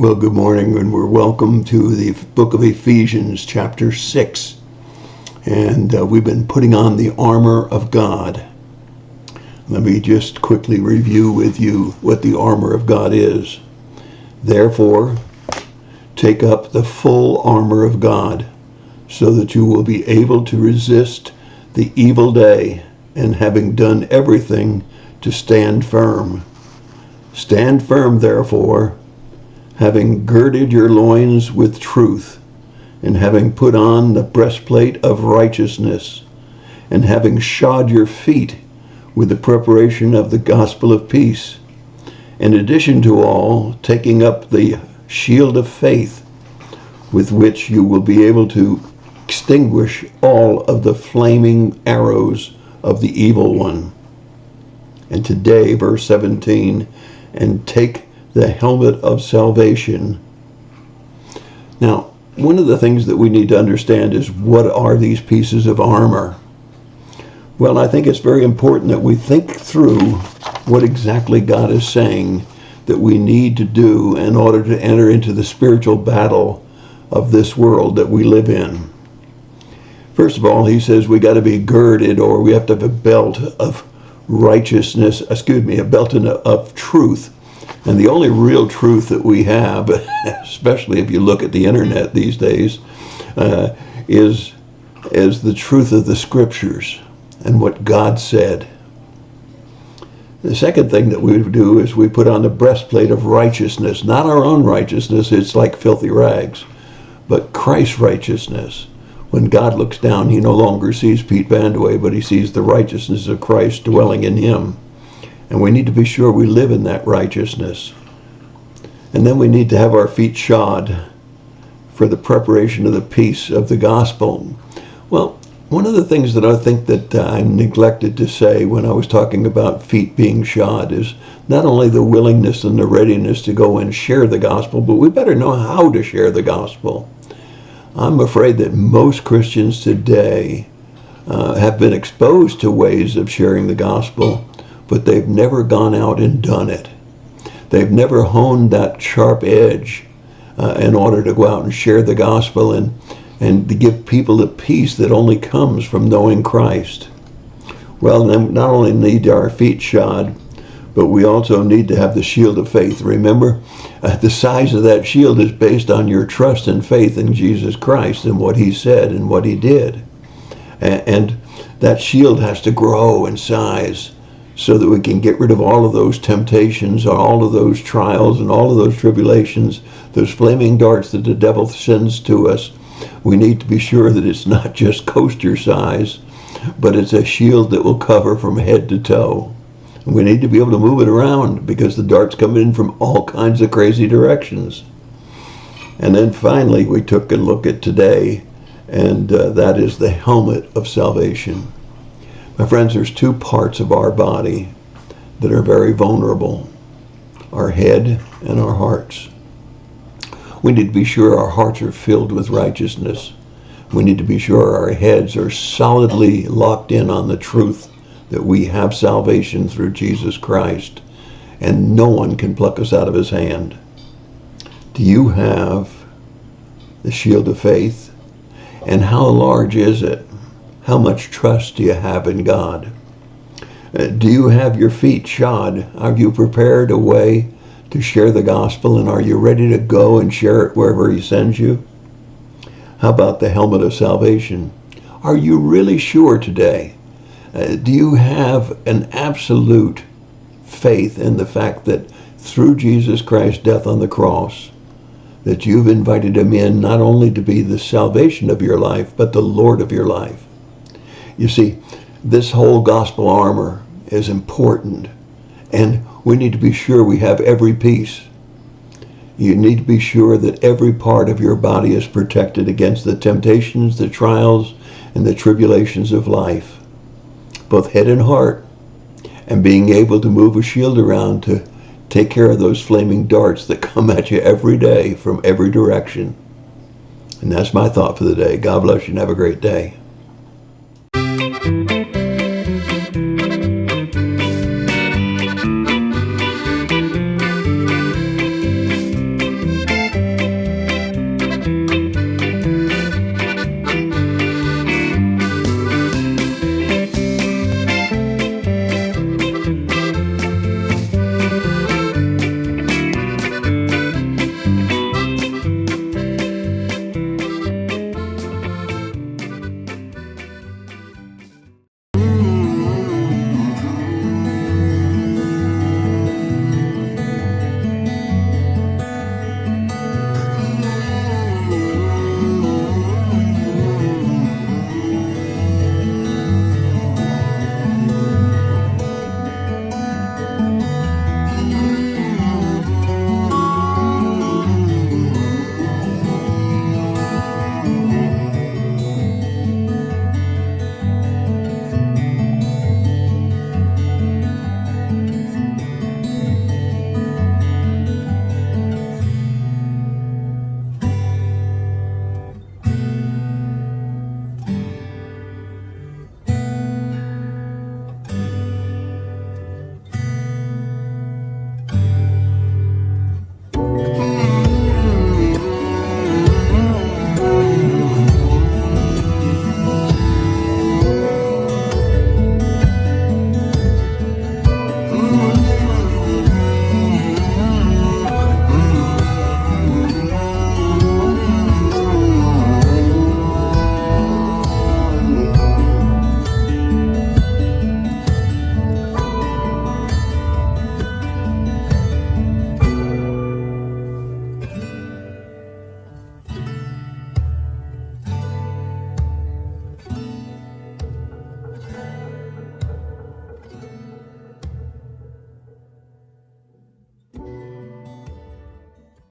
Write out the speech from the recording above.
Well, good morning, and we're welcome to the book of Ephesians, chapter 6. And we've been putting on the armor of God. Let me just quickly review with you what the armor of God is. Therefore, take up the full armor of God, so that you will be able to resist the evil day, and having done everything, to stand firm. Stand firm, therefore, having girded your loins with truth, and having put on the breastplate of righteousness, and having shod your feet with the preparation of the gospel of peace. In addition to all, taking up the shield of faith, with which you will be able to extinguish all of the flaming arrows of the evil one. And today, verse 17, and take the helmet of salvation. Now, one of the things that we need to understand is, what are these pieces of armor? Well, I think it's very important that we think through what exactly God is saying that we need to do in order to enter into the spiritual battle of this world that we live in. First of all, he says we got to be girded, or we have to have a belt of righteousness, a belt of truth. And the only real truth that we have, especially if you look at the internet these days, is the truth of the scriptures and what God said. The second thing that we do is we put on the breastplate of righteousness, not our own righteousness, it's like filthy rags, but Christ's righteousness. When God looks down, he no longer sees Pete Vandeweghe, but he sees the righteousness of Christ dwelling in him. And we need to be sure we live in that righteousness. And then we need to have our feet shod for the preparation of the peace of the gospel. Well, one of the things that I think that I neglected to say when I was talking about feet being shod is not only the willingness and the readiness to go and share the gospel, but we better know how to share the gospel. I'm afraid that most Christians today have been exposed to ways of sharing the gospel, but they've never gone out and done it. They've never honed that sharp edge in order to go out and share the gospel and to give people the peace that only comes from knowing Christ. Well, then not only need our feet shod, but we also need to have the shield of faith. Remember, the size of that shield is based on your trust and faith in Jesus Christ and what he said and what he did. And that shield has to grow in size, so that we can get rid of all of those temptations, all of those trials, and all of those tribulations, those flaming darts that the devil sends to us. We need to be sure that it's not just coaster size, but it's a shield that will cover from head to toe. And we need to be able to move it around, because the darts come in from all kinds of crazy directions. And then finally, we took a look at today, and that is the helmet of salvation. My friends, there's two parts of our body that are very vulnerable: our head and our hearts. We need to be sure our hearts are filled with righteousness. We need to be sure our heads are solidly locked in on the truth that we have salvation through Jesus Christ, and no one can pluck us out of his hand. Do you have the shield of faith? And how large is it? How much trust do you have in God? Do you have your feet shod? Are you prepared a way to share the gospel, and are you ready to go and share it wherever he sends you? How about the helmet of salvation? Are you really sure today? Do you have an absolute faith in the fact that through Jesus Christ's death on the cross, that you've invited him in not only to be the salvation of your life, but the Lord of your life? You see, this whole gospel armor is important, and we need to be sure we have every piece. You need to be sure that every part of your body is protected against the temptations, the trials, and the tribulations of life, both head and heart, and being able to move a shield around to take care of those flaming darts that come at you every day from every direction. And that's my thought for the day. God bless you and have a great day.